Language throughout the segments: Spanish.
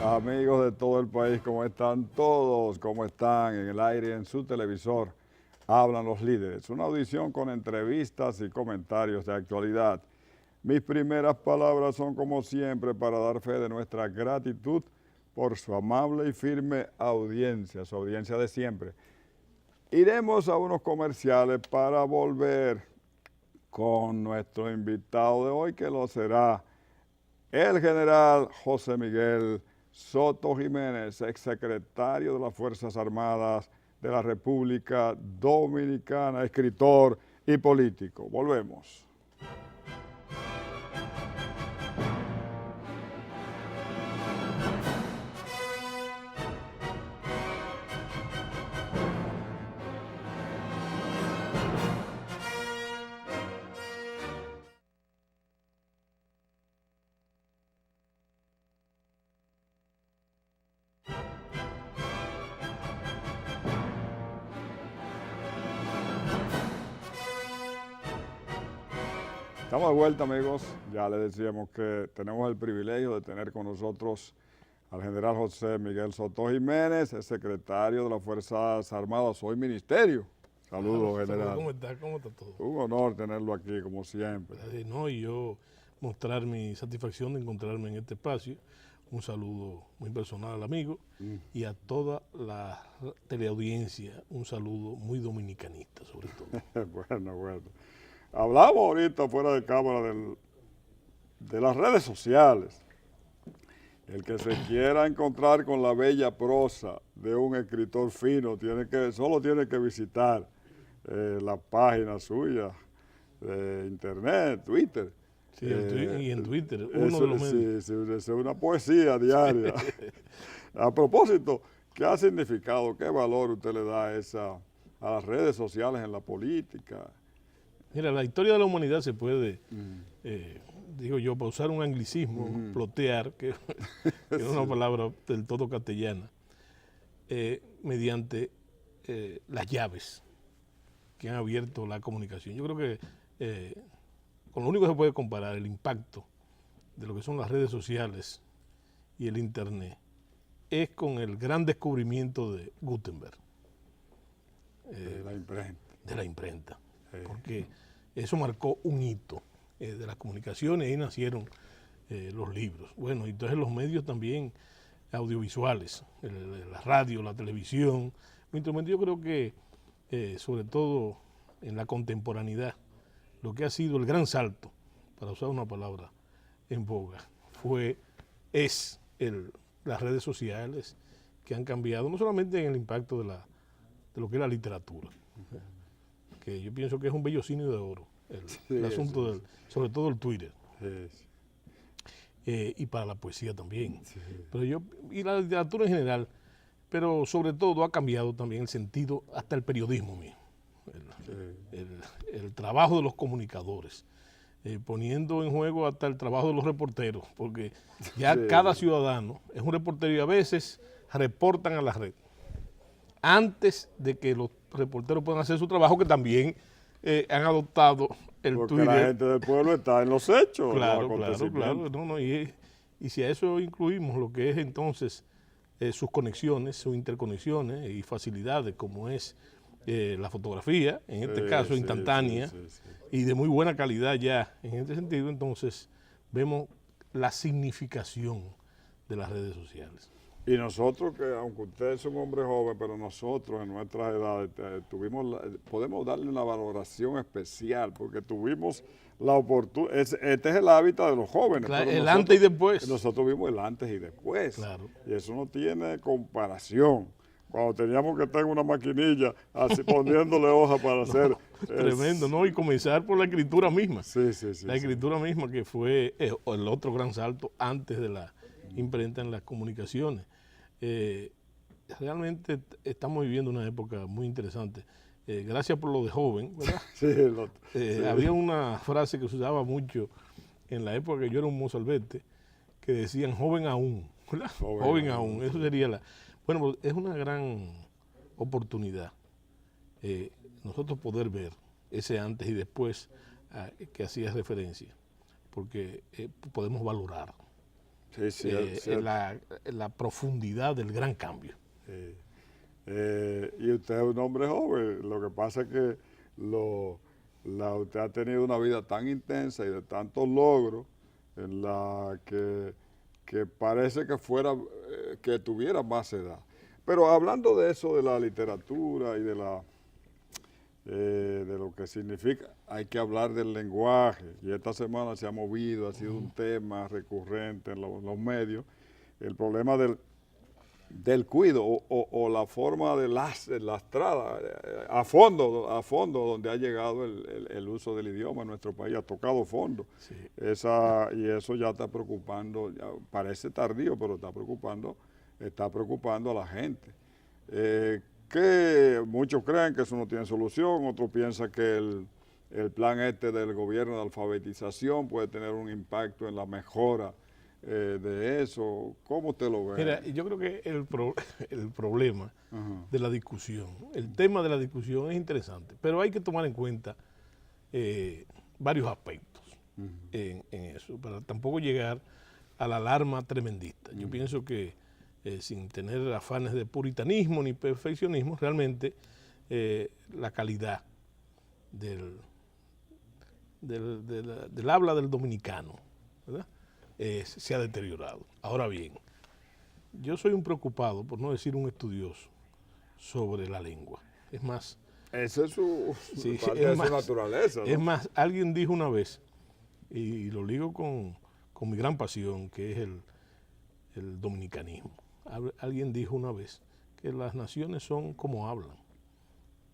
Amigos de todo el país, ¿cómo están todos? ¿Cómo están? En el aire, en su televisor, hablan los líderes. Una audición con entrevistas y comentarios de actualidad. Mis primeras palabras son, como siempre, para dar fe de nuestra gratitud por su amable y firme audiencia, su audiencia de siempre. Iremos a unos comerciales para volver con nuestro invitado de hoy, que lo será el general José Miguel Soto Jiménez, exsecretario de las Fuerzas Armadas de la República Dominicana, escritor y político. Volvemos. Estamos de vuelta, amigos. Ya les decíamos que tenemos el privilegio de tener con nosotros al general José Miguel Soto Jiménez, el secretario de las Fuerzas Armadas, hoy ministerio. Saludos, general. ¿Cómo está? ¿Cómo está todo? Un honor tenerlo aquí, como siempre. No, y yo mostrar mi satisfacción de encontrarme en este espacio. Un saludo muy personal al amigo y a toda la teleaudiencia, un saludo muy dominicanista sobre todo. Bueno. Hablamos ahorita fuera de cámara de las redes sociales. El que se quiera encontrar con la bella prosa de un escritor fino solo tiene que visitar la página suya de internet, Twitter. Sí, y en Twitter, uno de los medios. Sí, es una poesía diaria. A propósito, ¿qué ha significado, qué valor usted le da a las redes sociales en la política? Mira, la historia de la humanidad se puede, digo yo, para usar un anglicismo, plotear, que es una palabra del todo castellana, mediante las llaves que han abierto la comunicación. Yo creo que con lo único que se puede comparar el impacto de lo que son las redes sociales y el Internet es con el gran descubrimiento de Gutenberg. De la imprenta. De la imprenta. Porque eso marcó un hito de las comunicaciones y ahí nacieron los libros. Bueno, y entonces los medios también audiovisuales, la radio, la televisión, un instrumento. Yo creo que sobre todo en la contemporaneidad, lo que ha sido el gran salto, para usar una palabra en boga, es las redes sociales que han cambiado, no solamente en el impacto de lo que es la literatura, que yo pienso que es un bellocinio de oro, el asunto sobre todo el Twitter. Y para la poesía también. Y la literatura en general, pero sobre todo ha cambiado también el sentido, hasta el periodismo mismo. El trabajo de los comunicadores, poniendo en juego hasta el trabajo de los reporteros, porque ya cada ciudadano es un reportero y a veces reportan a la red antes de que los reporteros puedan hacer su trabajo, que también han adoptado el porque Twitter. La gente del pueblo está en los hechos. Claro. Y si a eso incluimos lo que es entonces sus conexiones, sus interconexiones y facilidades, como es la fotografía, en este caso instantánea, y de muy buena calidad ya, en este sentido, entonces vemos la significación de las redes sociales. Y nosotros, que aunque usted es un hombre joven, pero nosotros en nuestras edades podemos darle una valoración especial, porque tuvimos la oportunidad, este es el hábitat de los jóvenes. Claro, el antes y después. Nosotros vimos el antes y después. Claro. Y eso no tiene comparación. Cuando teníamos que estar en una maquinilla, así poniéndole hoja para hacer... Tremendo, ¿no? Y comenzar por la escritura misma. Sí. La escritura misma, que fue el otro gran salto antes de la imprenta en las comunicaciones. Realmente estamos viviendo una época muy interesante. Gracias por lo de joven, ¿verdad? Había una frase que se usaba mucho en la época que yo era un mozalbete, que decían joven aún, ¿verdad? Joven aún. Eso sería Bueno, pues es una gran oportunidad nosotros poder ver ese antes y después que hacía referencia, porque podemos valorar Sí, sí, la profundidad del gran cambio. Y usted es un hombre joven, lo que pasa es que usted ha tenido una vida tan intensa y de tantos logros en la que parece que que tuviera más edad. Pero hablando de eso, de la literatura y de lo que significa, hay que hablar del lenguaje, y esta semana se ha movido, ha sido un tema recurrente en los medios, el problema del cuido o la forma de lastrada a fondo donde ha llegado el uso del idioma en nuestro país, ha tocado fondo. Sí. Y eso ya está preocupando, ya parece tardío, pero está preocupando a la gente. Que muchos creen que eso no tiene solución, otros piensan que el plan del gobierno de alfabetización puede tener un impacto en la mejora de eso. ¿Cómo usted lo ve? Mira, yo creo que el problema de la discusión, el tema de la discusión es interesante, pero hay que tomar en cuenta varios aspectos en eso, para tampoco llegar a la alarma tremendista. Yo pienso que sin tener afanes de puritanismo ni perfeccionismo, realmente la calidad del habla del dominicano, ¿verdad? Se ha deteriorado. Ahora bien, yo soy un preocupado, por no decir un estudioso, sobre la lengua. Es más... Esa es su naturaleza, ¿no? Es más, alguien dijo una vez, y lo ligo con mi gran pasión, que es el dominicanismo. Alguien dijo una vez que las naciones son como hablan.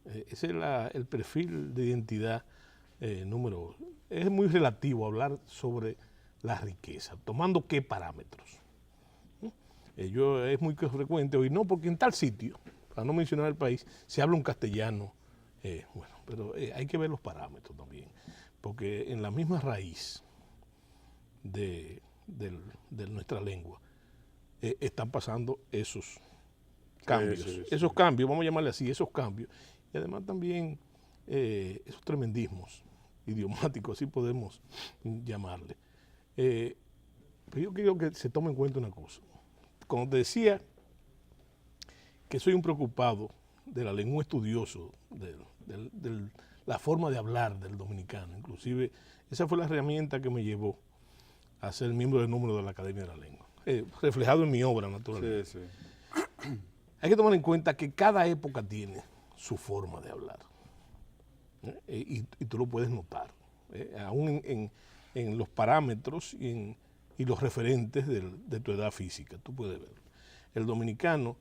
Ese es el perfil de identidad número 1. Es muy relativo hablar sobre la riqueza, tomando qué parámetros. Es muy frecuente oír, no, porque en tal sitio, para no mencionar el país, se habla un castellano. Bueno, pero hay que ver los parámetros también, porque en la misma raíz de nuestra lengua están pasando esos cambios. Sí. Esos cambios, vamos a llamarle así, esos cambios. Y además también esos tremendismos idiomáticos, así podemos llamarle. Pero yo quiero que se tome en cuenta una cosa. Cuando te decía que soy un preocupado de la lengua, un estudioso de la forma de hablar del dominicano, inclusive esa fue la herramienta que me llevó a ser miembro del número de la Academia de la Lengua, reflejado en mi obra, naturalmente. Sí. Hay que tomar en cuenta que cada época tiene su forma de hablar, y tú lo puedes notar, aún en los parámetros y los referentes de tu edad física, tú puedes verlo. El dominicano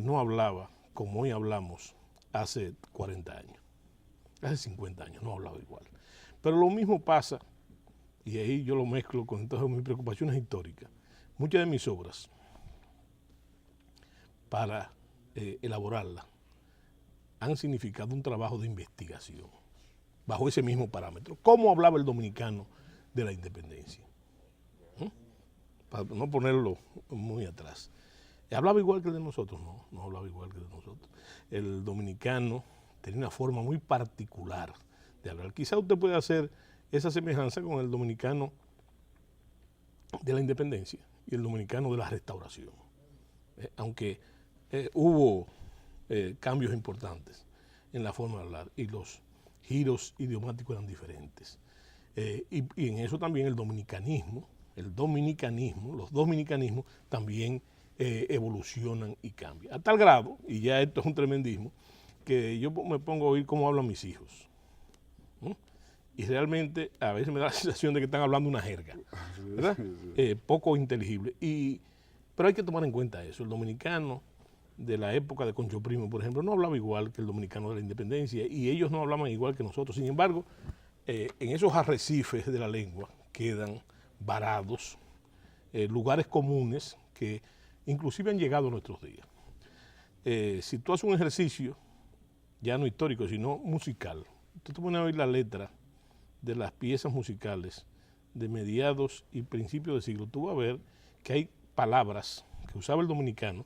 no hablaba como hoy hablamos hace 40 años, hace 50 años no hablaba igual. Pero lo mismo pasa, y ahí yo lo mezclo con todas mis preocupaciones históricas. Muchas de mis obras, para elaborarlas, han significado un trabajo de investigación bajo ese mismo parámetro. ¿Cómo hablaba el dominicano de la independencia? Para no ponerlo muy atrás. ¿Hablaba igual que el de nosotros? No hablaba igual que el de nosotros. El dominicano tenía una forma muy particular de hablar. Quizá usted puede hacer esa semejanza con el dominicano de la independencia y el dominicano de la restauración. Aunque hubo cambios importantes en la forma de hablar y los giros idiomáticos eran diferentes. Y en eso también los dominicanismos también evolucionan y cambian. A tal grado, y ya esto es un tremendismo, que yo me pongo a oír cómo hablan mis hijos. Y realmente a veces me da la sensación de que están hablando una jerga, ¿verdad? Poco inteligible. Pero hay que tomar en cuenta eso. El dominicano de la época de Concho Primo, por ejemplo, no hablaba igual que el dominicano de la independencia, y ellos no hablaban igual que nosotros. Sin embargo, en esos arrecifes de la lengua quedan varados lugares comunes que inclusive han llegado a nuestros días. Si tú haces un ejercicio, ya no histórico, sino musical, tú te pones a oír la letra de las piezas musicales de mediados y principios del siglo, tú vas a ver que hay palabras que usaba el dominicano,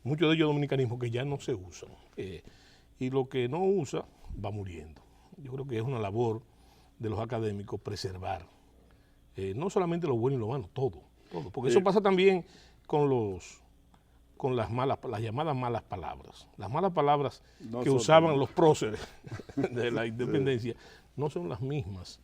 muchos de ellos dominicanismos, que ya no se usan. Y lo que no usa va muriendo. Yo creo que es una labor de los académicos preservar no solamente lo bueno y lo malo, todo. todo. Porque eso pasa también con las llamadas malas palabras. Las malas palabras que usaban los próceres de la independencia no son las mismas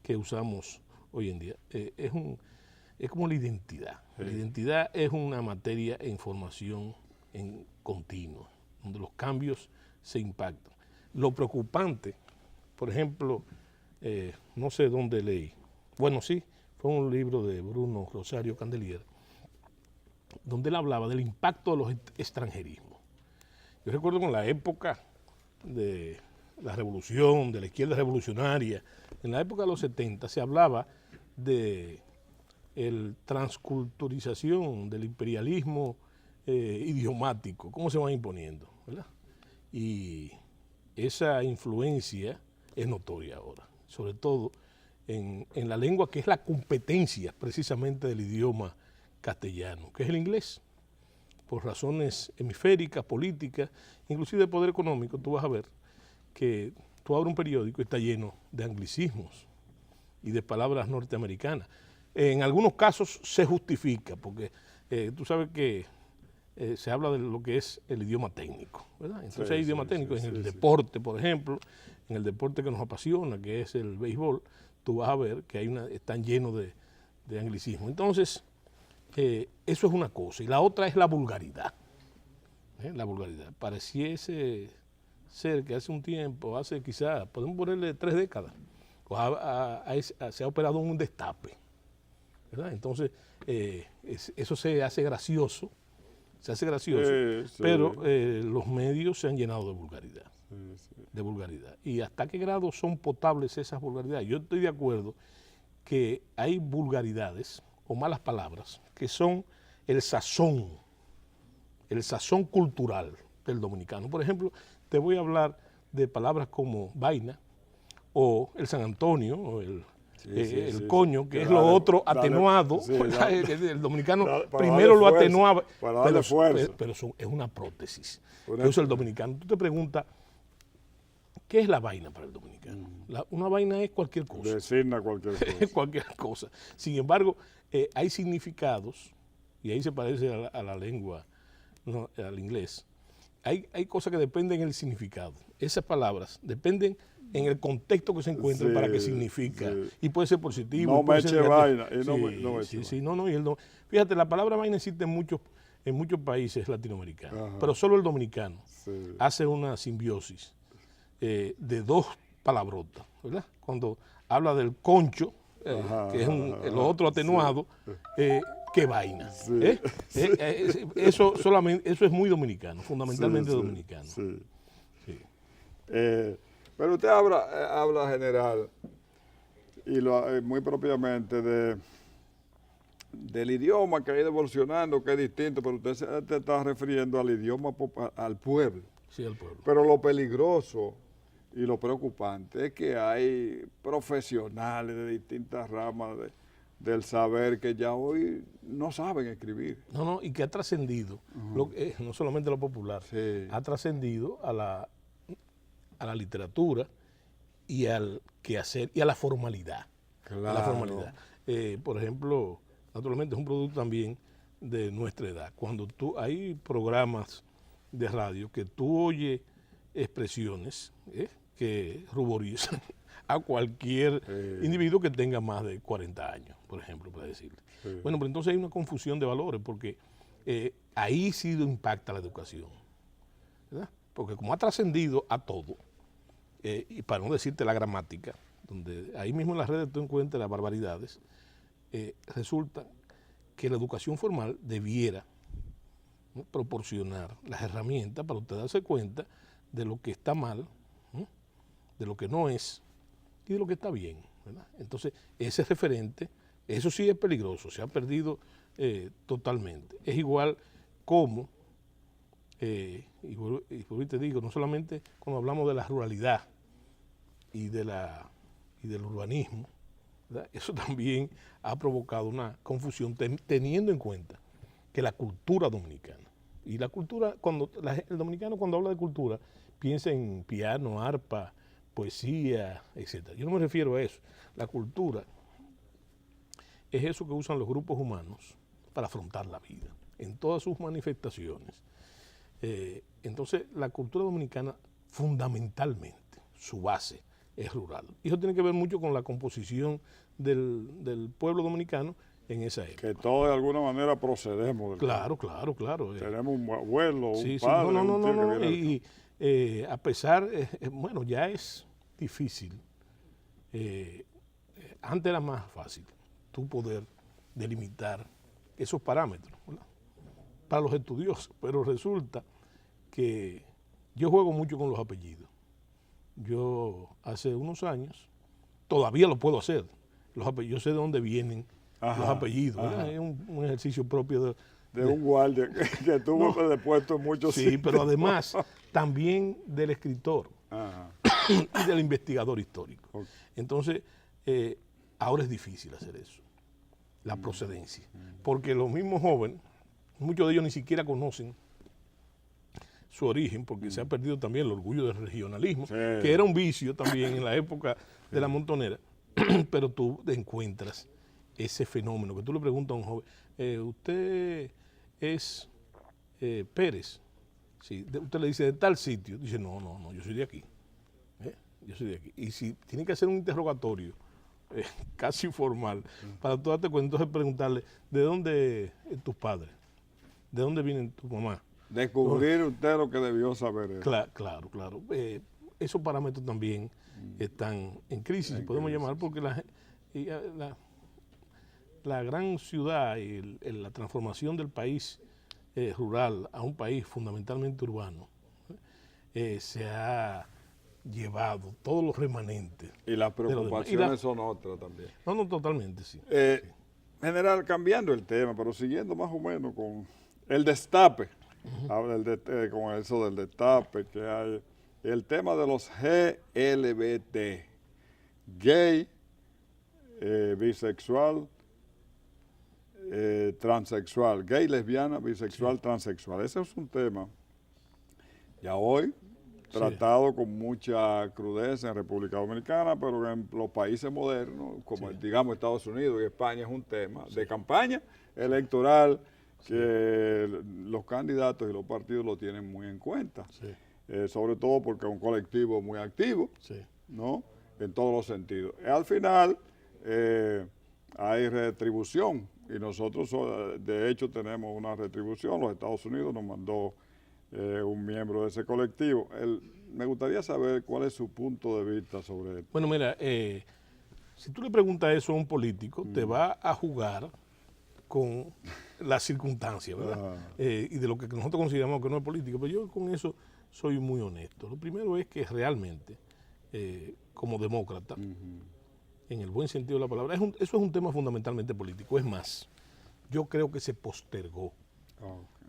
que usamos hoy en día. Es como la identidad. La identidad es una materia e información en continuo, donde los cambios se impactan. Lo preocupante, por ejemplo, no sé dónde leí, bueno, sí, fue un libro de Bruno Rosario Candelier, donde él hablaba del impacto de los extranjerismos. Yo recuerdo con la época de la revolución, de la izquierda revolucionaria, en la época de los 70 se hablaba de la transculturización del imperialismo idiomático, cómo se van imponiendo, ¿verdad? Y esa influencia es notoria ahora, sobre todo en la lengua que es la competencia precisamente del idioma castellano, que es el inglés. Por razones hemisféricas, políticas, inclusive de poder económico, tú vas a ver que tú abres un periódico y está lleno de anglicismos y de palabras norteamericanas. En algunos casos se justifica, porque tú sabes que se habla de lo que es el idioma técnico, ¿verdad? Entonces hay idioma técnico en el deporte, por ejemplo, en el deporte que nos apasiona, que es el béisbol, tú vas a ver que están llenos de anglicismo. Entonces, eso es una cosa. Y la otra es la vulgaridad. La vulgaridad. Pareciese ser que hace un tiempo, quizás, podemos ponerle 3 décadas, se ha operado un destape, ¿verdad? Entonces, eso se hace gracioso, pero los medios se han llenado de vulgaridad. De vulgaridad. ¿Y hasta qué grado son potables esas vulgaridades? Yo estoy de acuerdo que hay vulgaridades o malas palabras que son el sazón cultural del dominicano. Por ejemplo, te voy a hablar de palabras como vaina o el San Antonio o el coño, que es lo otro atenuado. El dominicano primero lo atenuaba, pero es una prótesis. Entonces el dominicano, tú te preguntas, ¿qué es la vaina para el dominicano? Una vaina es cualquier cosa. Designa cualquier cosa. Cualquier cosa. Sin embargo, hay significados, y ahí se parece a la lengua, no, al inglés. Hay cosas que dependen del significado. Esas palabras dependen en el contexto que se encuentren para que significa. Y puede ser positivo. No me eche vaina. Fíjate, la palabra vaina existe en muchos países latinoamericanos, pero solo el dominicano hace una simbiosis de 2 palabrotas, ¿verdad? Cuando habla del concho, que es lo otro atenuado, qué vaina. Eso es muy dominicano, fundamentalmente dominicano. Pero usted habla general y muy propiamente del idioma que ha ido evolucionando, que es distinto, pero usted se está refiriendo al idioma, al pueblo. Sí, al pueblo. Pero lo peligroso y lo preocupante es que hay profesionales de distintas ramas del saber que ya hoy no saben escribir. Y que ha trascendido, no solamente lo popular, ha trascendido a la literatura y al quehacer y a la formalidad. Claro. A la formalidad. Por ejemplo, naturalmente es un producto también de nuestra edad. Cuando hay programas de radio que tú oyes expresiones que ruborizan a cualquier individuo que tenga más de 40 años, por ejemplo, para decirle. Bueno, pero entonces hay una confusión de valores porque ahí sí impacta la educación, ¿verdad? Porque como ha trascendido a todo, y para no decirte la gramática, donde ahí mismo en las redes tú encuentras las barbaridades, resulta que la educación formal debiera, ¿no?, proporcionar las herramientas para usted darse cuenta de lo que está mal, ¿no?, de lo que no es y de lo que está bien, ¿verdad? Entonces, ese referente, eso sí es peligroso, se ha perdido totalmente. Es igual como, y por ahí te digo, no solamente cuando hablamos de la ruralidad y del urbanismo, ¿verdad? Eso también ha provocado una confusión teniendo en cuenta que la cultura dominicana, y la cultura, el dominicano cuando habla de cultura, piensa en piano, arpa, poesía, etc. Yo no me refiero a eso. La cultura es eso que usan los grupos humanos para afrontar la vida, en todas sus manifestaciones. Entonces, la cultura dominicana, fundamentalmente, su base es rural. Y eso tiene que ver mucho con la composición del pueblo dominicano en esa época. Que todos de alguna manera procedemos del Claro, claro, claro. Tenemos un abuelo, un Sí, padre, sí, un tío que viene y a pesar, bueno, ya es difícil. Antes era más fácil tú poder delimitar esos parámetros, ¿verdad?, para los estudiosos, pero resulta que yo juego mucho con los apellidos. Yo hace unos años, todavía lo puedo hacer, yo sé de dónde vienen los apellidos, ¿verdad? Es un ejercicio propio de un guardia que tuvo depuesto muchos sí, pero además también del escritor y del investigador histórico. Okay. Entonces, ahora es difícil hacer eso, la procedencia, porque los mismos jóvenes, muchos de ellos ni siquiera conocen su origen, porque se ha perdido también el orgullo del regionalismo, que era un vicio también en la época de la montonera, pero tú encuentras ese fenómeno, que tú le preguntas a un joven, ¿usted es Pérez? Sí, usted le dice de tal sitio, dice no, yo soy de aquí, yo soy de aquí. Y si tiene que hacer un interrogatorio casi formal, para tú darte cuenta, entonces preguntarle, ¿de dónde tus padres? ¿De dónde vienen tu mamá? Descubrir usted lo que debió saber. Claro. Esos parámetros también están en crisis, si podemos llamar, porque la gran ciudad y la transformación del país rural a un país fundamentalmente urbano se ha llevado todos los remanentes. Y las preocupaciones son otras también. No, totalmente, sí. General, cambiando el tema, pero siguiendo más o menos con el destape, habla con eso del destape que hay, el tema de los GLBT, gay, bisexual, transexual, gay, lesbiana, bisexual, transexual. Ese es un tema ya hoy tratado con mucha crudeza en República Dominicana, pero en los países modernos, como digamos Estados Unidos y España, es un tema de campaña electoral que los candidatos y los partidos lo tienen muy en cuenta, sobre todo porque es un colectivo muy activo, ¿no?, en todos los sentidos. Al final hay retribución y nosotros de hecho tenemos una retribución. Los Estados Unidos nos mandó un miembro de ese colectivo. Me gustaría saber cuál es su punto de vista sobre esto. Bueno, mira, si tú le preguntas eso a un político, te va a jugar con las circunstancias, ¿verdad? Y de lo que nosotros consideramos que no es político, pero yo con eso soy muy honesto. Lo primero es que realmente, como demócrata, en el buen sentido de la palabra, eso es un tema fundamentalmente político. Es más, yo creo que se postergó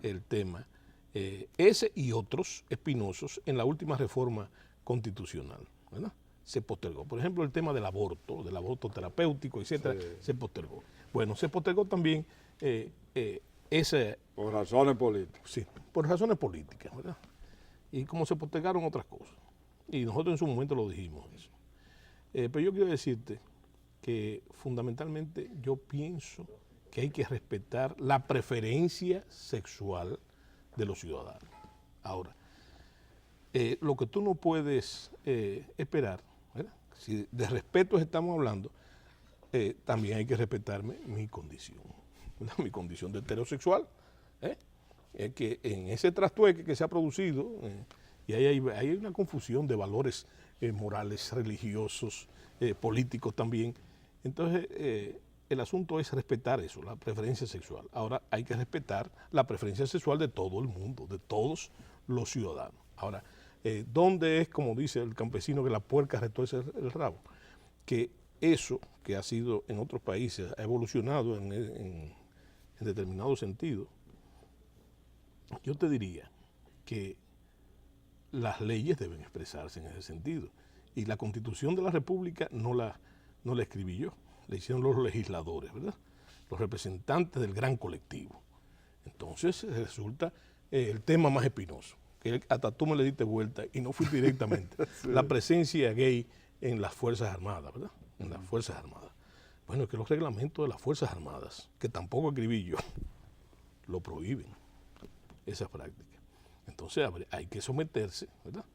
el tema, ese y otros espinosos, en la última reforma constitucional, ¿verdad? Se postergó. Por ejemplo, el tema del aborto terapéutico, etcétera, se postergó. Bueno, se postergó también por razones políticas. Sí, por razones políticas, ¿verdad? Y como se postergaron otras cosas. Y nosotros en su momento lo dijimos eso. Pero yo quiero decirte que fundamentalmente yo pienso que hay que respetar la preferencia sexual de los ciudadanos. Ahora, lo que tú no puedes esperar, ¿verdad?, si de respeto estamos hablando, también hay que respetarme mi condición, ¿verdad?, mi condición de heterosexual, que en ese trastueque que se ha producido, y hay una confusión de valores morales, religiosos, políticos también. Entonces, el asunto es respetar eso, la preferencia sexual. Ahora hay que respetar la preferencia sexual de todo el mundo, de todos los ciudadanos. Ahora, ¿dónde es, como dice el campesino, que la puerca retuerce el rabo? Que eso que ha sido en otros países, ha evolucionado en determinado sentido. Yo te diría que las leyes deben expresarse en ese sentido. Y la Constitución de la República no la escribí yo, la hicieron los legisladores, ¿verdad?, los representantes del gran colectivo. Entonces resulta el tema más espinoso, que hasta tú me le diste vuelta y no fui directamente. La presencia gay en las Fuerzas Armadas, ¿verdad?, en las Fuerzas Armadas. Bueno, es que los reglamentos de las Fuerzas Armadas, que tampoco escribí yo, lo prohíben, esa práctica. Entonces hay que someterse, ¿verdad?,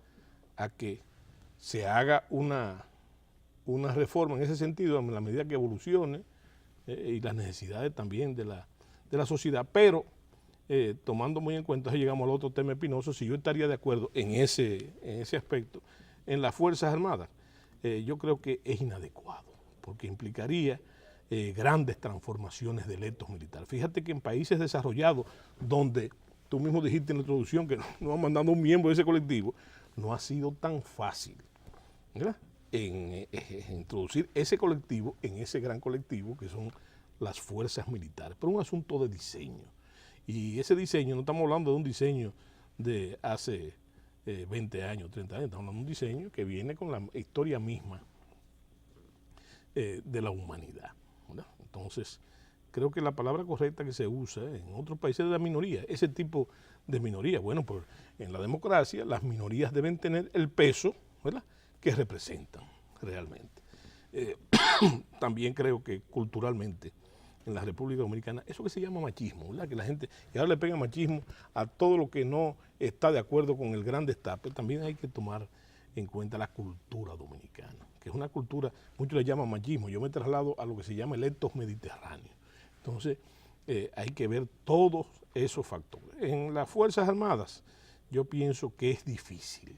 a que se haga una reforma en ese sentido, en la medida que evolucione y las necesidades también de la sociedad, pero tomando muy en cuenta, llegamos al otro tema espinoso, si yo estaría de acuerdo en ese aspecto, en las Fuerzas Armadas, yo creo que es inadecuado, porque implicaría grandes transformaciones de electos militares. Fíjate que en países desarrollados, donde tú mismo dijiste en la introducción que nos van mandando un miembro de ese colectivo, no ha sido tan fácil, ¿verdad?, en introducir ese colectivo en ese gran colectivo que son las fuerzas militares, pero un asunto de diseño. Y ese diseño, no estamos hablando de un diseño de hace 20 años, 30 años, estamos hablando de un diseño que viene con la historia misma de la humanidad, ¿verdad? Entonces, creo que la palabra correcta que se usa en otros países es la minoría, ese tipo de minoría. Bueno, pues en la democracia las minorías deben tener el peso, ¿verdad?, que representan realmente. También creo que culturalmente en la República Dominicana, eso que se llama machismo, ¿verdad?, que la gente, que ahora le pega machismo a todo lo que no está de acuerdo con el gran destape, también hay que tomar en cuenta la cultura dominicana, que es una cultura, muchos le llaman machismo, yo me traslado a lo que se llama electos mediterráneos. Entonces, hay que ver todos esos factores. En las Fuerzas Armadas, yo pienso que es difícil,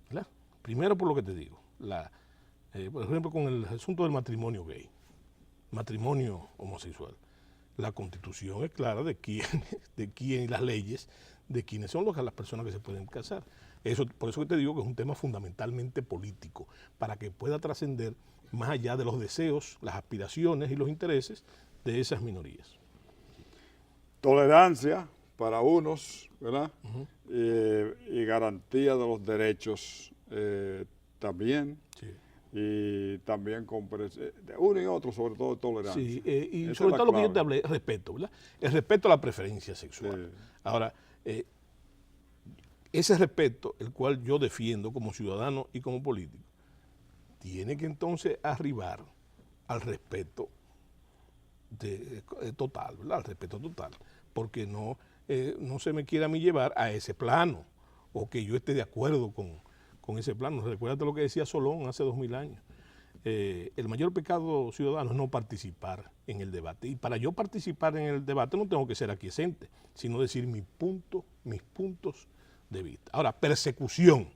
¿verdad? Primero por lo que te digo, por ejemplo, con el asunto del matrimonio gay, matrimonio homosexual. La Constitución es clara de quién y las leyes de quiénes son las personas que se pueden casar. Por eso que te digo que es un tema fundamentalmente político, para que pueda trascender más allá de los deseos, las aspiraciones y los intereses de esas minorías. Tolerancia para unos, ¿verdad? Y garantía de los derechos también. Sí. Y también con uno y otro, sobre todo tolerancia. Sí, y sobre todo lo que yo te hablé, respeto, ¿verdad? El respeto a la preferencia sexual. Sí. Ahora, ese respeto, el cual yo defiendo como ciudadano y como político, tiene que entonces arribar al respeto total, ¿verdad?, al respeto total, porque no se me quiera a mí llevar a ese plano, o que yo esté de acuerdo con ese plano. Recuérdate lo que decía Solón hace 2000 años. El mayor pecado ciudadano es no participar en el debate. Y para yo participar en el debate no tengo que ser aquiescente, sino decir mis puntos de vista. Ahora, persecución,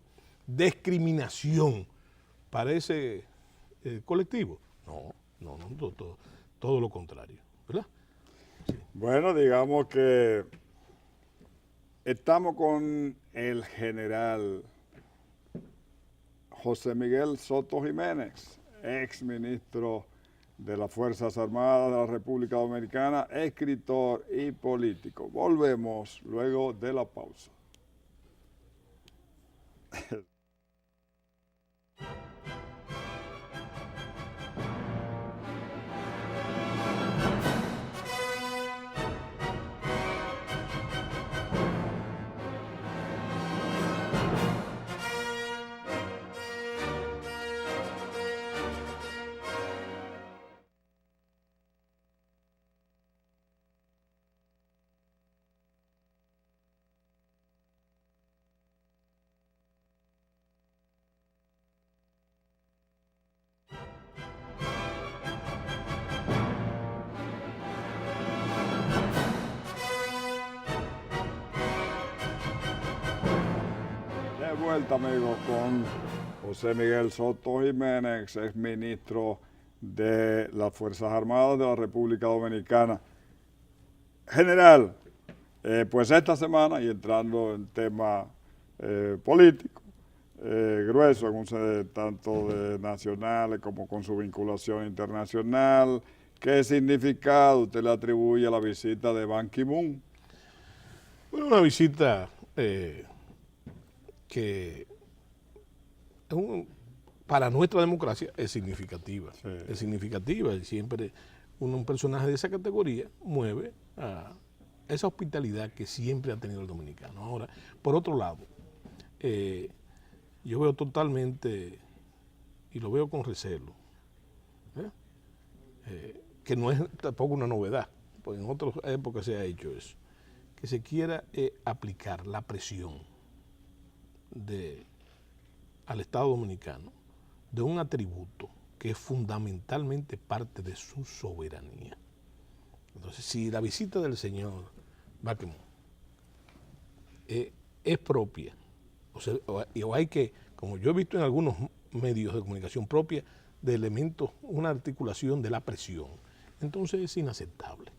discriminación para ese colectivo, no, todo lo contrario, ¿verdad? Sí. Bueno, digamos que estamos con el general José Miguel Soto Jiménez, ex ministro de las Fuerzas Armadas de la República Dominicana, escritor y político. Volvemos luego de la pausa. De vuelta, amigos, con José Miguel Soto Jiménez, ex ministro de las Fuerzas Armadas de la República Dominicana. General, pues esta semana, y entrando en tema político, grueso, tanto de nacionales como con su vinculación internacional, ¿qué significado usted le atribuye a la visita de Ban Ki-moon? Bueno, una visita que para nuestra democracia es significativa. Sí. Es significativa, y siempre un personaje de esa categoría mueve a esa hospitalidad que siempre ha tenido el dominicano. Ahora, por otro lado, yo veo totalmente, y lo veo con recelo, que no es tampoco una novedad, porque en otras épocas se ha hecho eso, que se quiera aplicar la presión al Estado Dominicano de un atributo que es fundamentalmente parte de su soberanía. Entonces, si la visita del señor Báquemo es propia, o hay que, como yo he visto en algunos medios de comunicación propia, de elementos, una articulación de la presión, entonces es inaceptable.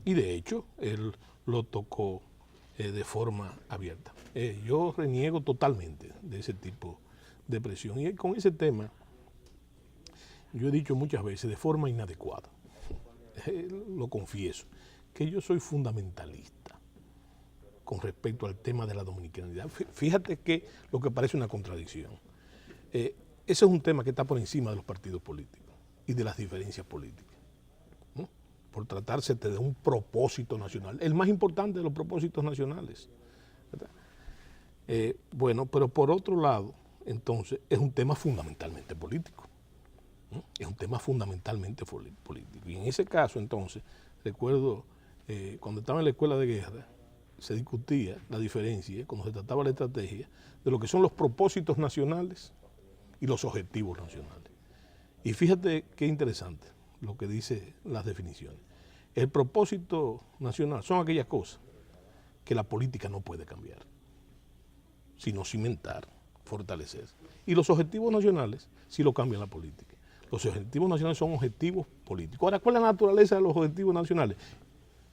Y de hecho, él lo tocó de forma abierta. Yo reniego totalmente de ese tipo de presión. Y con ese tema, yo he dicho muchas veces, de forma inadecuada, lo confieso, que yo soy fundamentalista con respecto al tema de la dominicanidad. Fíjate que lo que parece una contradicción. Ese es un tema que está por encima de los partidos políticos y de las diferencias políticas, ¿no? Por tratarse de un propósito nacional, el más importante de los propósitos nacionales, ¿verdad? Bueno, pero por otro lado, entonces, es un tema fundamentalmente político. ¿No? Es un tema fundamentalmente político. Y en ese caso, entonces, recuerdo, cuando estaba en la escuela de guerra, se discutía la diferencia, cuando se trataba la estrategia, de lo que son los propósitos nacionales y los objetivos nacionales. Y fíjate qué interesante lo que dice las definiciones. El propósito nacional son aquellas cosas que la política no puede cambiar, sino cimentar, fortalecer. Y los objetivos nacionales sí lo cambia la política. Los objetivos nacionales son objetivos políticos. Ahora, ¿cuál es la naturaleza de los objetivos nacionales?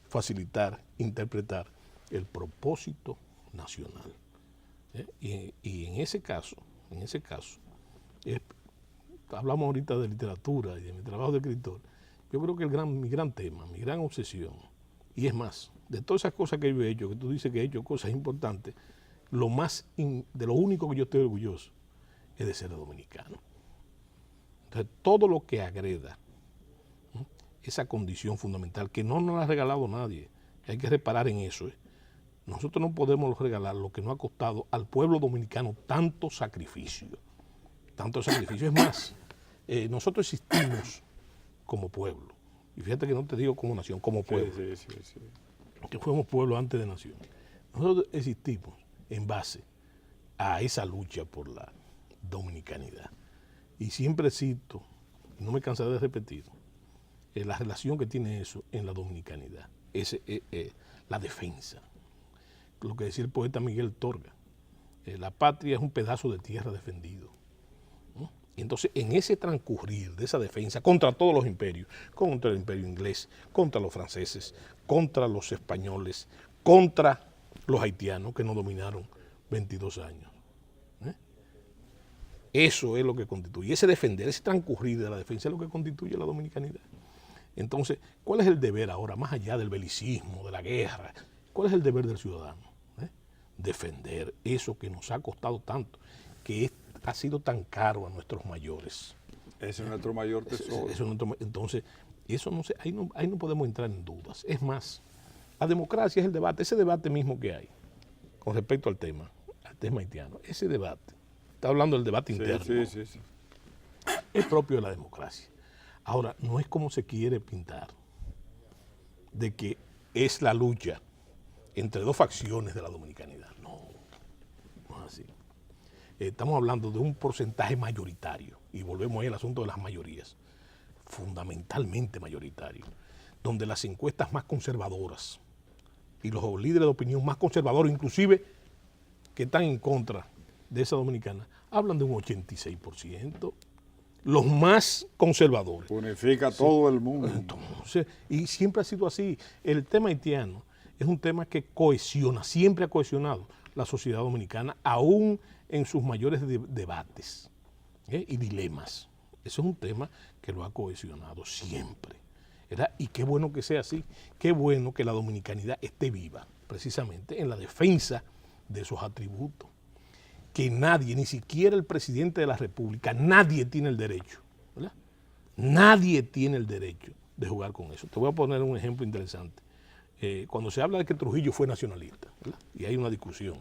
Facilitar, interpretar el propósito nacional. Y en ese caso, hablamos ahorita de literatura y de mi trabajo de escritor, yo creo que mi gran tema, mi gran obsesión, y es más, de todas esas cosas que yo he hecho, que tú dices que he hecho cosas importantes, de lo único que yo estoy orgulloso es de ser dominicano. Entonces, todo lo que agreda esa condición fundamental, que no nos la ha regalado nadie, hay que reparar en eso. Nosotros no podemos regalar lo que nos ha costado al pueblo dominicano tanto sacrificio. Tanto sacrificio. Es más, nosotros existimos como pueblo. Y fíjate que no te digo como nación, como pueblo. Sí. Que fuimos pueblo antes de nación. Nosotros existimos en base a esa lucha por la dominicanidad. Y siempre cito, no me cansaré de repetir, la relación que tiene eso en la dominicanidad, la defensa. Lo que decía el poeta Miguel Torga, la patria es un pedazo de tierra defendido. ¿No? Y entonces en ese transcurrir de esa defensa contra todos los imperios, contra el imperio inglés, contra los franceses, contra los españoles, contra los haitianos que nos dominaron 22 años. Eso es lo que constituye, ese defender, ese transcurrir de la defensa es lo que constituye la dominicanidad. Entonces, ¿cuál es el deber ahora, más allá del belicismo, de la guerra? ¿Cuál es el deber del ciudadano? Defender eso que nos ha costado tanto, que ha sido tan caro a nuestros mayores. Ese es nuestro mayor tesoro. Entonces, eso no ahí no podemos entrar en dudas. Es más, la democracia es el debate, ese debate mismo que hay con respecto al tema haitiano, ese debate. Está hablando del debate interno. Sí. Es propio de la democracia. Ahora, no es como se quiere pintar, de que es la lucha entre dos facciones de la dominicanidad. No es así. Estamos hablando de un porcentaje mayoritario, y volvemos ahí al asunto de las mayorías, fundamentalmente mayoritario, donde las encuestas más conservadoras y los líderes de opinión más conservadores, inclusive que están en contra de esa dominicana, hablan de un 86%. Los más conservadores. Unifica todo el mundo. Entonces, y siempre ha sido así. El tema haitiano es un tema que cohesiona, siempre ha cohesionado la sociedad dominicana, aún en sus mayores debates y dilemas. Eso es un tema que lo ha cohesionado siempre. ¿Verdad? Y qué bueno que sea así. Qué bueno que la dominicanidad esté viva, precisamente en la defensa de esos atributos. Que nadie, ni siquiera el presidente de la República, nadie tiene el derecho, ¿verdad? Nadie tiene el derecho de jugar con eso. Te voy a poner un ejemplo interesante. Cuando se habla de que Trujillo fue nacionalista, ¿verdad? Y hay una discusión.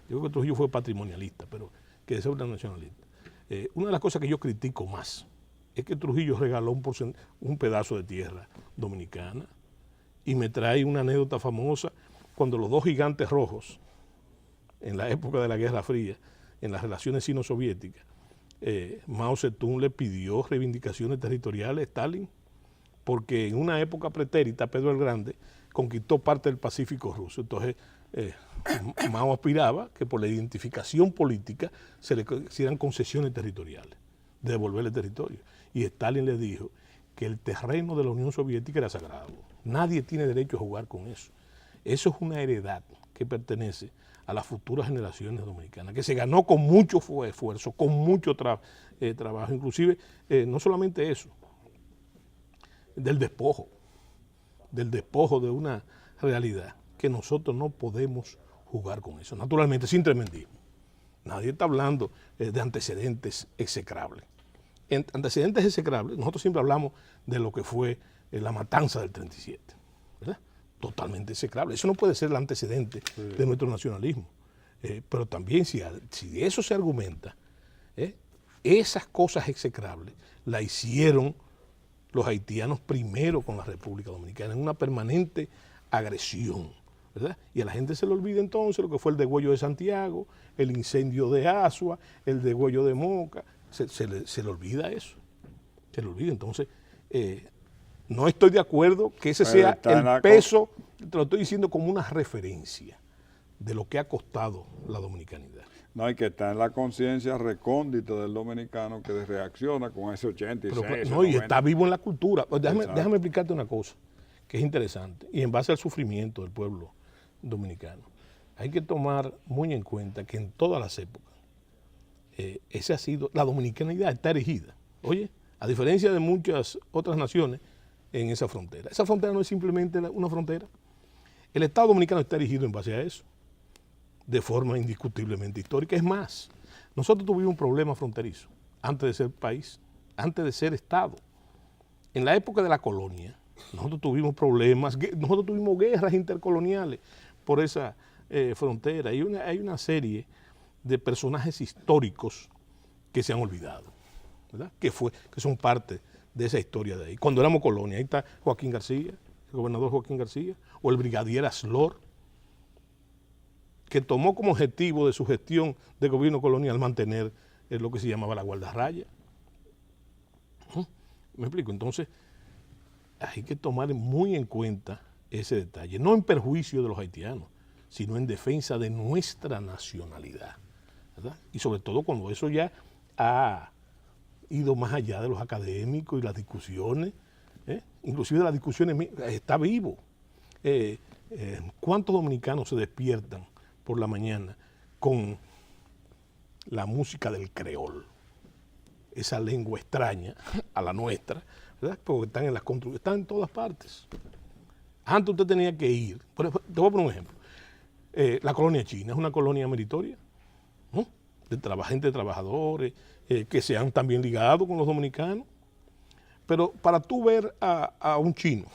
Yo creo que Trujillo fue patrimonialista, pero que debe ser nacionalista. Una de las cosas que yo critico más es que Trujillo regaló un pedazo de tierra dominicana. Y me trae una anécdota famosa cuando los dos gigantes rojos, en la época de la Guerra Fría, en las relaciones sino-soviéticas, Mao Zedong le pidió reivindicaciones territoriales a Stalin, porque en una época pretérita Pedro el Grande conquistó parte del Pacífico ruso. Entonces, Mao aspiraba que por la identificación política se le hicieran concesiones territoriales, de devolverle territorio. Y Stalin le dijo que el terreno de la Unión Soviética era sagrado. Nadie tiene derecho a jugar con eso. Eso es una heredad que pertenece a las futuras generaciones dominicanas, que se ganó con mucho esfuerzo, con mucho trabajo. Inclusive, no solamente eso, del despojo de una realidad que nosotros no podemos jugar con eso. Naturalmente, sin tremendismo. Nadie está hablando de antecedentes execrables. En antecedentes execrables, nosotros siempre hablamos de lo que fue la matanza del 37, ¿verdad? Totalmente execrable. Eso no puede ser el antecedente de nuestro nacionalismo. Pero también si de eso se argumenta, esas cosas execrables las hicieron los haitianos primero con la República Dominicana, en una permanente agresión, ¿verdad? Y a la gente se le olvida entonces lo que fue el degüello de Santiago, el incendio de Asua, el degüello de Moca, se le olvida eso, se le olvida. Entonces, no estoy de acuerdo que ese sea el peso, te lo estoy diciendo como una referencia de lo que ha costado la dominicanidad. No, hay que estar en la conciencia recóndita del dominicano que reacciona con ese 86. Pero, no, y está vivo en la cultura. Déjame explicarte una cosa que es interesante, y en base al sufrimiento del pueblo dominicano. Hay que tomar muy en cuenta que en todas las épocas, ese ha sido, la dominicanidad está erigida, oye, a diferencia de muchas otras naciones en esa frontera. Esa frontera no es simplemente una frontera. El Estado dominicano está erigido en base a eso, de forma indiscutiblemente histórica. Es más, nosotros tuvimos un problema fronterizo antes de ser país, antes de ser Estado. En la época de la colonia, nosotros tuvimos problemas, nosotros tuvimos guerras intercoloniales por esa frontera. Hay una serie de personajes históricos que se han olvidado, ¿verdad? Que son parte de esa historia de ahí. Cuando éramos colonia, ahí está Joaquín García, el gobernador Joaquín García, o el brigadier Aslor, que tomó como objetivo de su gestión de gobierno colonial mantener lo que se llamaba la guardarraya. ¿Me explico? Entonces, hay que tomar muy en cuenta ese detalle, no en perjuicio de los haitianos, sino en defensa de nuestra nacionalidad, ¿verdad? Y sobre todo cuando eso ya ha ido más allá de los académicos y las discusiones, inclusive las discusiones, está vivo. ¿Cuántos dominicanos se despiertan por la mañana con la música del creol, esa lengua extraña a la nuestra, ¿verdad? Porque están en las construcciones, están en todas partes. Antes usted tenía que ir, te voy a poner un ejemplo. La colonia china es una colonia meritoria, ¿no? De gente de trabajadores que se han también ligado con los dominicanos. Pero para tú ver a un chino,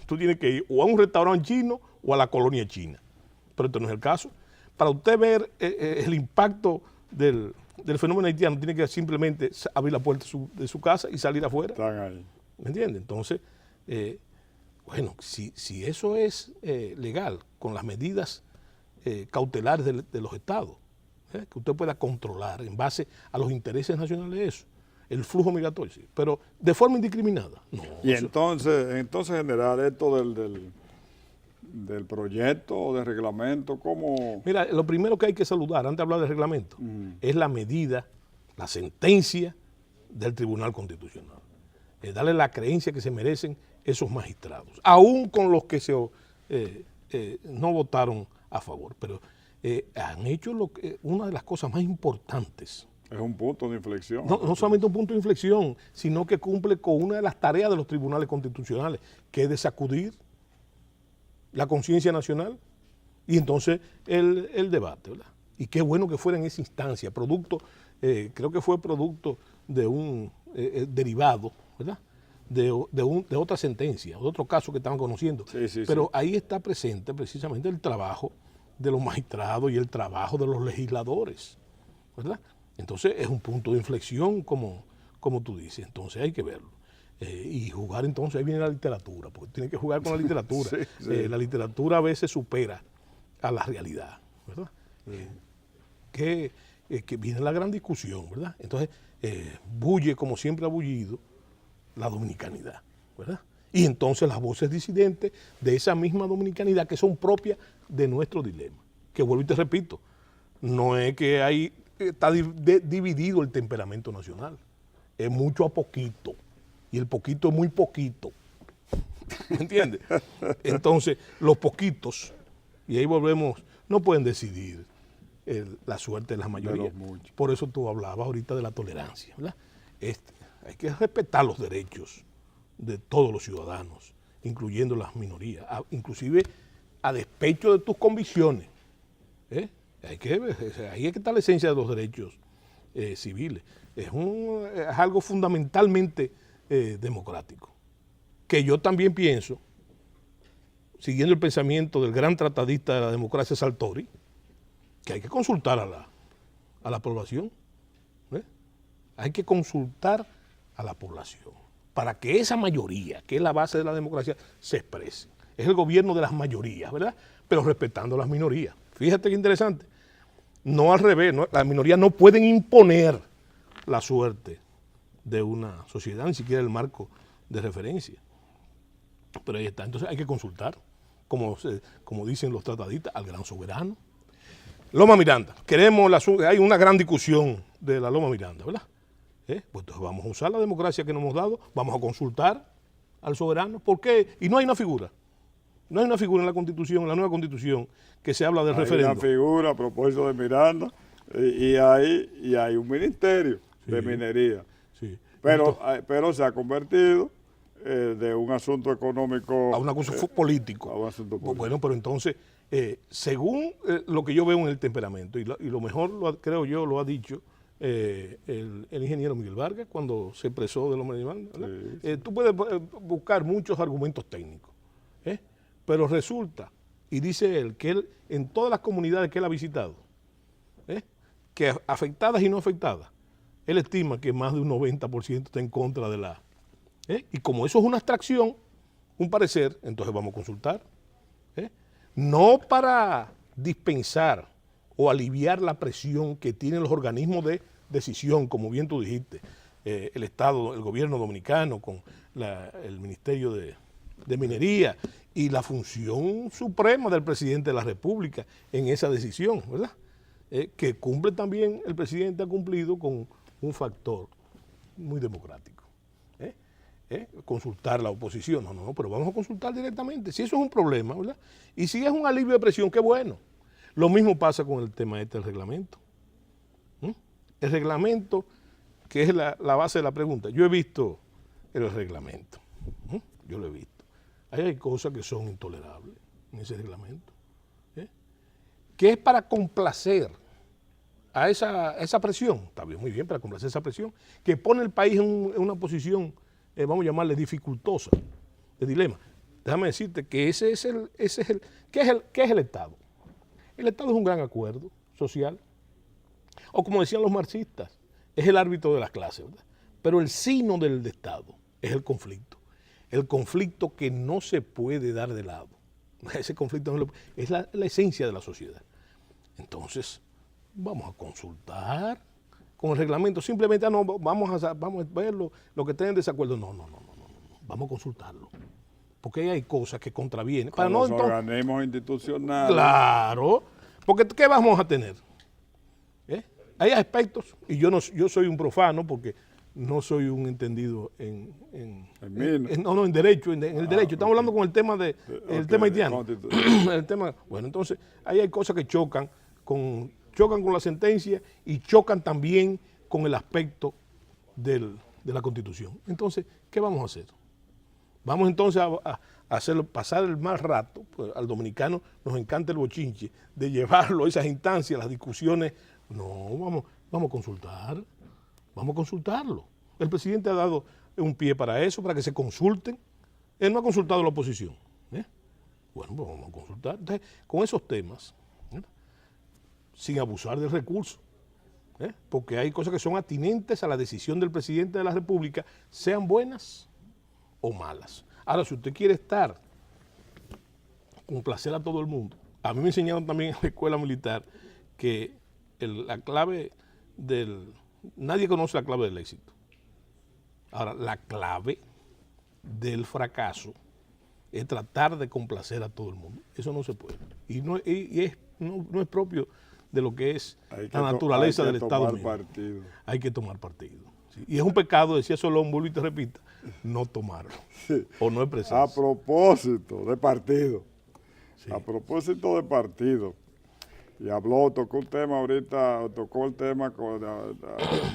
tú tienes que ir o a un restaurante chino o a la colonia china. Pero esto no es el caso. Para usted ver el impacto del fenómeno haitiano, tiene que simplemente abrir la puerta de su casa y salir afuera. Están ahí. ¿Me entiende? Entonces, bueno, si eso es legal, con las medidas cautelares de los estados, que usted pueda controlar en base a los intereses nacionales de eso, el flujo migratorio, sí, pero de forma indiscriminada. No, y entonces generar esto del proyecto o de reglamento, ¿cómo? Mira, lo primero que hay que saludar, antes de hablar de reglamento, es la medida, la sentencia del Tribunal Constitucional. Darle la creencia que se merecen esos magistrados, aún con los que no votaron a favor, pero han hecho una de las cosas más importantes. Es un punto de inflexión. No solamente un punto de inflexión, sino que cumple con una de las tareas de los tribunales constitucionales, que es de sacudir la conciencia nacional y entonces el debate, ¿verdad? Y qué bueno que fuera en esa instancia, creo que fue producto de un derivado, ¿verdad? De otra sentencia, de otro caso que estaban conociendo. Sí, pero ahí está presente precisamente el trabajo de los magistrados y el trabajo de los legisladores, ¿verdad? Entonces es un punto de inflexión como como tú dices. Entonces hay que verlo. Y jugar entonces, ahí viene la literatura, porque tiene que jugar con la literatura. Sí, sí. La literatura a veces supera a la realidad, ¿verdad? Que viene la gran discusión, ¿verdad? Entonces, bulle, como siempre ha bullido, la dominicanidad, ¿verdad? Y entonces las voces disidentes de esa misma dominicanidad que son propias de nuestro dilema. Que vuelvo y te repito, no es que está dividido el temperamento nacional, es mucho a poquito, y el poquito es muy poquito, ¿me entiendes? Entonces, los poquitos, y ahí volvemos, no pueden decidir la suerte de las mayorías. Por eso tú hablabas ahorita de la tolerancia, ¿verdad? Hay que respetar los derechos de todos los ciudadanos, incluyendo las minorías, inclusive a despecho de tus convicciones. Ahí es que está la esencia de los derechos civiles. Es algo fundamentalmente democrático. Que yo también pienso, siguiendo el pensamiento del gran tratadista de la democracia Sartori, que hay que consultar a la población. Hay que consultar a la población para que esa mayoría, que es la base de la democracia, se exprese. Es el gobierno de las mayorías, ¿verdad? Pero respetando las minorías. Fíjate qué interesante. No al revés, ¿no? Las minorías no pueden imponer la suerte de una sociedad, ni siquiera el marco de referencia. Pero ahí está. Entonces hay que consultar, como dicen los tratadistas, al gran soberano. Loma Miranda. Hay una gran discusión de la Loma Miranda, ¿verdad? Pues entonces vamos a usar la democracia que nos hemos dado, vamos a consultar al soberano. ¿Por qué? Y no hay una figura. No hay una figura en la Constitución, en la nueva Constitución, que se habla del referéndum. Hay una figura a propósito de Miranda y hay un ministerio de minería. Sí. Pero se ha convertido de un asunto económico a un asunto político. A un asunto político. Bueno, pero entonces, según lo que yo veo en el temperamento, y lo mejor, creo yo, lo ha dicho el ingeniero Miguel Vargas cuando se expresó de Loma Miranda, ¿verdad? Tú puedes buscar muchos argumentos técnicos, pero resulta, y dice él, que él, en todas las comunidades que él ha visitado, que afectadas y no afectadas, él estima que más de un 90% está en contra de la... Y como eso es una abstracción, un parecer, entonces vamos a consultar. No para dispensar o aliviar la presión que tienen los organismos de decisión, como bien tú dijiste, el Estado, el gobierno dominicano con el Ministerio de Minería y la función suprema del presidente de la República en esa decisión, ¿verdad? Que cumple también, el presidente ha cumplido con un factor muy democrático. Consultar la oposición, no, pero vamos a consultar directamente, si eso es un problema, ¿verdad? Y si es un alivio de presión, qué bueno. Lo mismo pasa con el tema del reglamento. El reglamento, que es la base de la pregunta. Yo he visto el reglamento, yo lo he visto. Ahí hay cosas que son intolerables en ese reglamento, que es para complacer a esa presión, está bien, muy bien, para complacer esa presión, que pone el país en una posición, vamos a llamarle dificultosa, de dilema. Déjame decirte que ¿qué es el Estado? El Estado es un gran acuerdo social, o como decían los marxistas, es el árbitro de las clases, ¿verdad? Pero el sino del Estado es el conflicto que no se puede dar de lado. Ese conflicto es la esencia de la sociedad. Entonces, vamos a consultar con el reglamento, simplemente vamos a ver lo que estén en desacuerdo. No, vamos a consultarlo. Porque hay cosas que contravienen. Para los organismos institucionales. Claro, porque ¿qué vamos a tener? Hay aspectos, y yo soy un profano porque no soy un entendido en derecho, en el derecho. Estamos hablando con el tema tema haitiano. Bueno, entonces, ahí hay cosas que chocan con la sentencia y chocan también con el aspecto de la Constitución. Entonces, ¿qué vamos a hacer? Vamos entonces a hacerlo pasar el mal rato. Pues al dominicano nos encanta el bochinche de llevarlo a esas instancias, las discusiones. No, vamos a consultar, vamos a consultarlo. El presidente ha dado un pie para eso, para que se consulten. Él no ha consultado a la oposición. Bueno, pues vamos a consultar. Entonces, con esos temas, sin abusar del recurso, porque hay cosas que son atinentes a la decisión del presidente de la República, sean buenas o malas. Ahora, si usted quiere complacer a todo el mundo, a mí me enseñaron también en la escuela militar que la clave nadie conoce la clave del éxito. Ahora, la clave del fracaso es tratar de complacer a todo el mundo. Eso no se puede. Y no es propio de lo que es la naturaleza del Estado mismo. Hay que tomar partido. ¿Sí? Y es un pecado, decía Solón, vuelvo y te repita, no tomarlo. Sí. O no expresarse. A propósito de partido. Sí. A propósito de partido. Y tocó un tema ahorita, tocó el tema,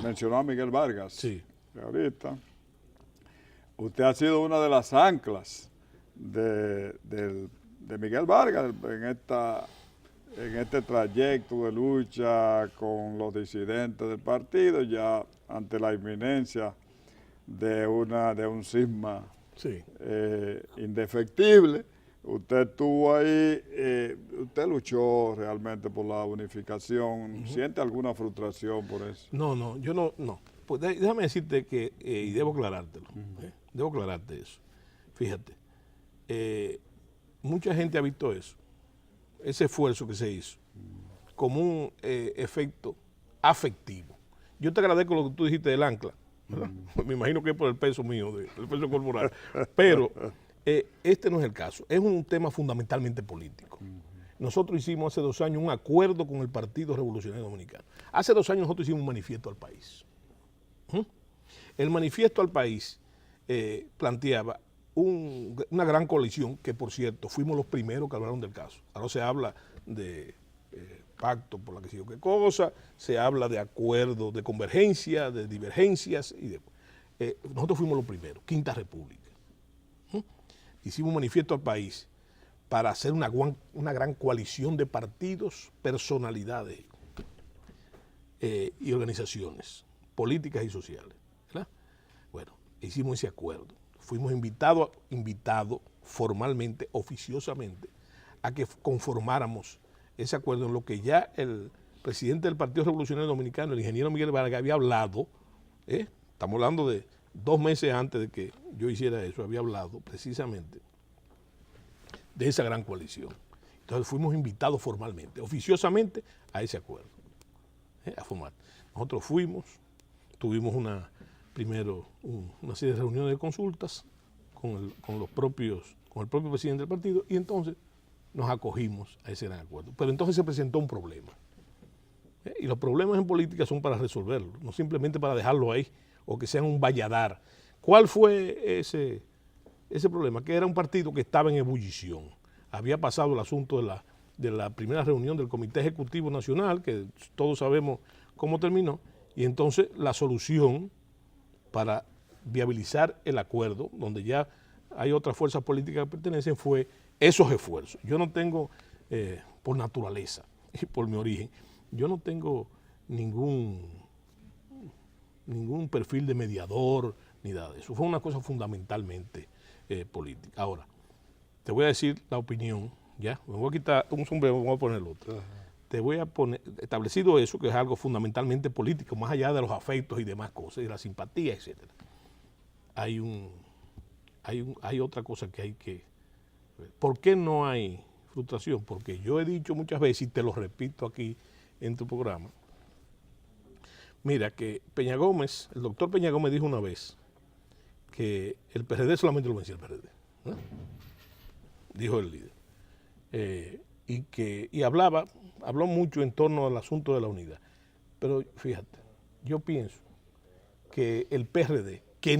mencionó a Miguel Vargas. Sí. Ahorita. Usted ha sido una de las anclas de Miguel Vargas en este trayecto de lucha con los disidentes del partido, ya ante la inminencia de un cisma Sí. Indefectible. Usted estuvo ahí, usted luchó realmente por la unificación. ¿Siente alguna frustración por eso? No, yo no. Pues déjame decirte que, y debo aclarártelo, debo aclararte eso. Fíjate, mucha gente ha visto eso, ese esfuerzo que se hizo, como un efecto afectivo. Yo te agradezco lo que tú dijiste del ancla, ¿verdad? Me imagino que es por el peso mío, el peso corporal, pero este no es el caso, es un tema fundamentalmente político. Nosotros hicimos hace 2 años un acuerdo con el Partido Revolucionario Dominicano. Hace 2 años nosotros hicimos un manifiesto al país. El manifiesto al país planteaba una gran coalición, que por cierto fuimos los primeros que hablaron del caso. Ahora se habla de pacto por la que sé yo qué cosa, se habla de acuerdo de convergencia, de divergencias, nosotros fuimos los primeros, Quinta República. Hicimos un manifiesto al país para hacer una gran coalición de partidos, personalidades y organizaciones políticas y sociales, ¿verdad? Bueno, hicimos ese acuerdo. Fuimos invitados formalmente, oficiosamente, a que conformáramos ese acuerdo en lo que ya el presidente del Partido Revolucionario Dominicano, el ingeniero Miguel Vargas, había hablado, estamos hablando de 2 meses antes de que yo hiciera eso, había hablado precisamente de esa gran coalición. Entonces fuimos invitados formalmente, oficiosamente, a ese acuerdo, a formar. Nosotros fuimos, tuvimos primero una serie de reuniones de consultas con el propio presidente del partido, y entonces nos acogimos a ese gran acuerdo. Pero entonces se presentó un problema. Y los problemas en política son para resolverlos, no simplemente para dejarlo ahí o que sean un valladar. ¿Cuál fue ese problema? Que era un partido que estaba en ebullición. Había pasado el asunto de la primera reunión del Comité Ejecutivo Nacional, que todos sabemos cómo terminó, y entonces la solución para viabilizar el acuerdo, donde ya hay otras fuerzas políticas que pertenecen, fue esos esfuerzos. Yo no tengo, por naturaleza y por mi origen, yo no tengo ningún perfil de mediador ni nada de eso. Fue una cosa fundamentalmente política. Ahora, te voy a decir la opinión, ya, me voy a quitar un sombrero, me voy a poner el otro. Te voy a poner, establecido eso, que es algo fundamentalmente político, más allá de los afectos y demás cosas, y la simpatía, etc. Hay otra cosa que hay que ver. ¿Por qué no hay frustración? Porque yo he dicho muchas veces, y te lo repito aquí en tu programa, mira, que Peña Gómez, el doctor Peña Gómez dijo una vez que el PRD solamente lo vencía el PRD, ¿no? Dijo el líder. Y habló mucho en torno al asunto de la unidad. Pero fíjate, yo pienso que el PRD, que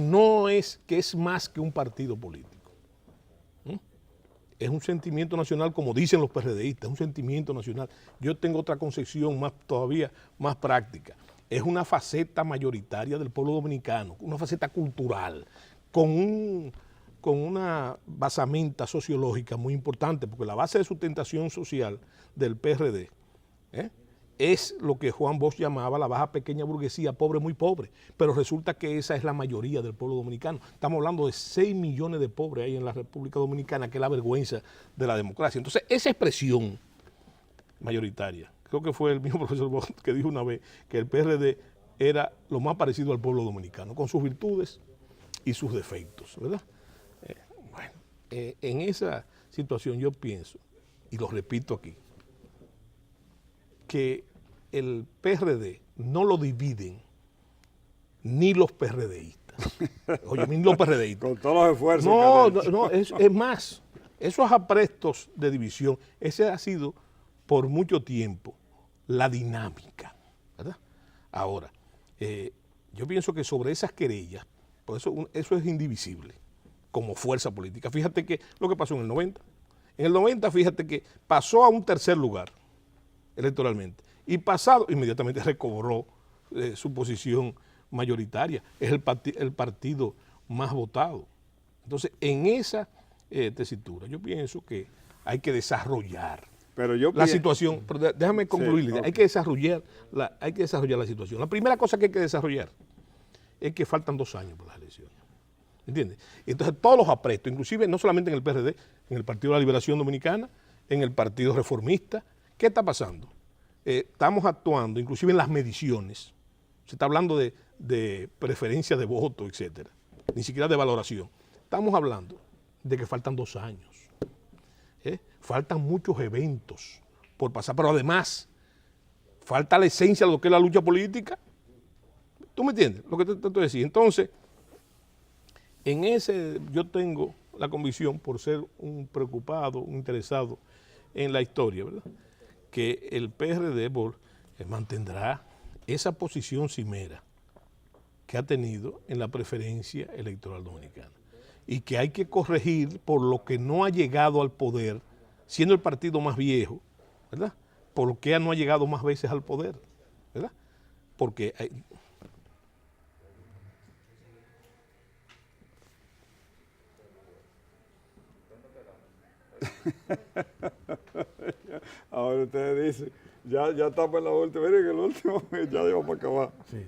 es más que un partido político, es un sentimiento nacional, como dicen los PRDistas, es un sentimiento nacional. Yo tengo otra concepción todavía más práctica. Es una faceta mayoritaria del pueblo dominicano, una faceta cultural, con una basamenta sociológica muy importante, porque la base de sustentación social del PRD es lo que Juan Bosch llamaba la baja pequeña burguesía, pobre muy pobre, pero resulta que esa es la mayoría del pueblo dominicano. Estamos hablando de 6 millones de pobres ahí en la República Dominicana, que es la vergüenza de la democracia. Entonces, esa expresión mayoritaria, creo que fue el mismo profesor Bot que dijo una vez que el PRD era lo más parecido al pueblo dominicano, con sus virtudes y sus defectos, ¿verdad? Bueno, en esa situación yo pienso, y lo repito aquí, que el PRD no lo dividen ni los PRDistas. Oye, ni los PRDistas. Con todos los esfuerzos. No, es más, esos aprestos de división, ese ha sido por mucho tiempo la dinámica, ¿verdad? Ahora, yo pienso que sobre esas querellas, por eso es indivisible como fuerza política. Fíjate que lo que pasó en el 90. En el 90, fíjate que pasó a un tercer lugar electoralmente y pasado inmediatamente recobró su posición mayoritaria. Es el partido más votado. Entonces, en esa tesitura, yo pienso que hay que desarrollar la situación. Pero déjame concluir. Sí, okay. Hay que desarrollar la situación. La primera cosa que hay que desarrollar es que faltan 2 años para las elecciones. ¿Entiendes? Entonces, todos los aprestos, inclusive no solamente en el PRD, en el Partido de la Liberación Dominicana, en el Partido Reformista, ¿qué está pasando? Estamos actuando, inclusive en las mediciones. Se está hablando de preferencia de voto, etcétera. Ni siquiera de valoración. Estamos hablando de que faltan 2 años. Faltan muchos eventos por pasar, pero además falta la esencia de lo que es la lucha política. ¿Tú me entiendes? Lo que te estoy diciendo. Entonces, en ese yo tengo la convicción, por ser un preocupado, un interesado en la historia, ¿verdad?, que el PRD mantendrá esa posición cimera que ha tenido en la preferencia electoral dominicana y que hay que corregir por lo que no ha llegado al poder, siendo el partido más viejo, ¿verdad?, por lo que no ha llegado más veces al poder, ¿verdad? Porque hay... Ahora ustedes dicen, ya estamos en la última, miren que el último ya íbamos para acabar. Sí.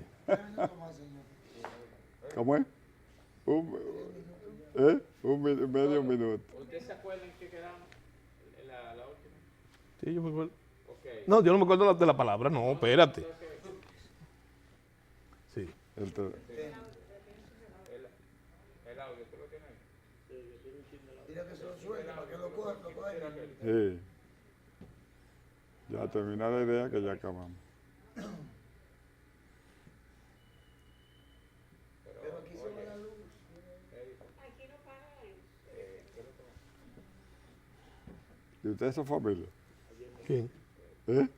¿Cómo es? Medio minuto. ¿Ustedes se acuerdan que quedamos en la última? Sí, yo me acuerdo. Okay. No, yo no me acuerdo de la palabra, no, espérate. Sí. El audio, ¿tú lo tienes ahí? Mira que se lo suelta para que lo cojan. Sí. Ya terminó la idea que ya acabamos. Pero aquí se va la luz. Aquí no para. ¿Y ustedes son familia? ¿Quién?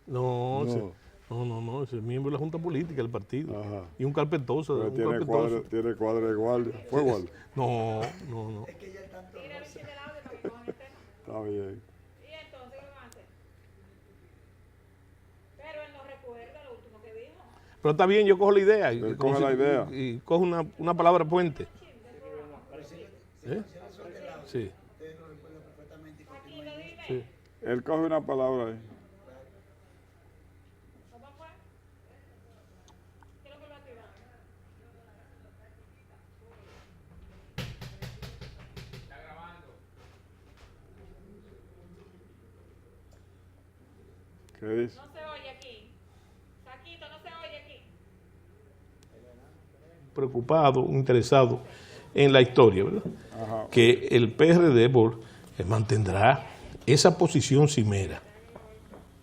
No. No, ese es miembro de la Junta Política del partido. Ajá. Y un carpentoso. Tiene cuadro de guardia. ¿Fue guardia? No. Es que ya están todos. Mira, bicho del audio para que cojan el tema. Está bien. ¿Y entonces qué van a hacer? Pero él no recuerda lo último que dijo. Pero está bien, yo cojo la idea. Él coge la idea. Y cojo una palabra puente. Sí. Ustedes lo recuerdan perfectamente. Aquí lo dime. Sí. Él coge una palabra ahí. ¿Cómo fue? ¿Qué es lo que lo ha tirado? Está grabando. ¿Qué dice? No se oye aquí. Saquito, no se oye aquí. Preocupado, interesado en la historia, ¿verdad? Ajá. Que el PRD mantendrá esa posición cimera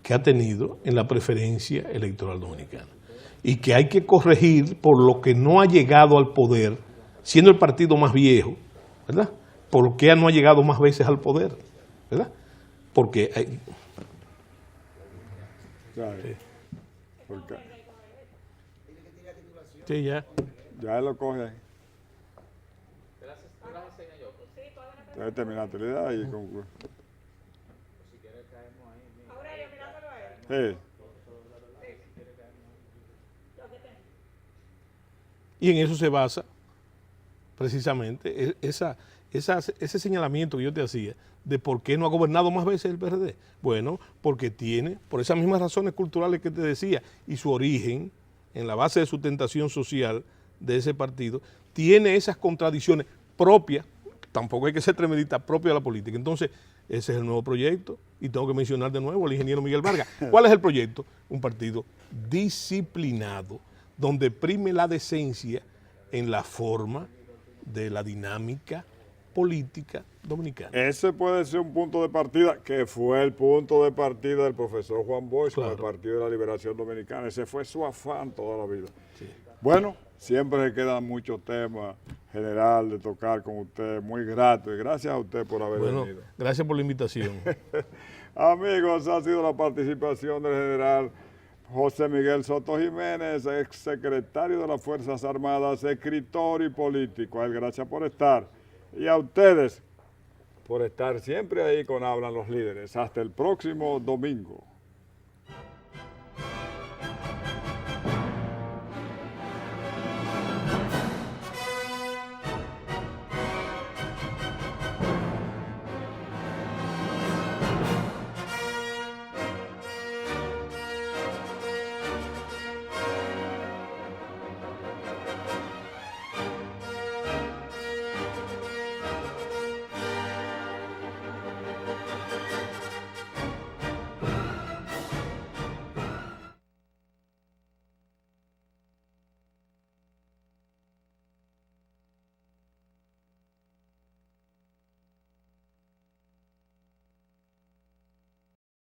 que ha tenido en la preferencia electoral dominicana y que hay que corregir por lo que no ha llegado al poder, siendo el partido más viejo, ¿verdad? Por lo que no ha llegado más veces al poder, ¿verdad? Porque hay... ¿Sabes? Porque Sí, ya. ya él lo coge ahí. ¿Te las enseño yo? Sí, todavía no. Entonces terminaste la idea y concluye. Si quieres caemos ahí. Aurelio, mirándolo a él. Sí. Y en eso se basa precisamente ese señalamiento que yo te hacía de por qué no ha gobernado más veces el PRD. Bueno, porque tiene, por esas mismas razones culturales que te decía, y su origen en la base de sustentación social de ese partido, tiene esas contradicciones propias, tampoco hay que ser tremendista, propias de la política. Entonces, Ese es el nuevo proyecto. Y tengo que mencionar de nuevo al ingeniero Miguel Vargas. ¿Cuál es el proyecto? Un partido disciplinado, donde prime la decencia en la forma de la dinámica política dominicana. Ese puede ser un punto de partida, que fue el punto de partida del profesor Juan Bosch con el Claro. Partido de la Liberación Dominicana. Ese fue su afán toda la vida. Sí. Bueno, siempre se quedan muchos temas, general, de tocar con usted. Muy grato y gracias a usted por haber Bueno, venido. gracias por la invitación. Amigos, ha sido la participación del general José Miguel Soto Jiménez, exsecretario de las Fuerzas Armadas, escritor y político. A él gracias por estar. Y a ustedes por estar siempre ahí con Hablan los Líderes. Hasta el próximo domingo.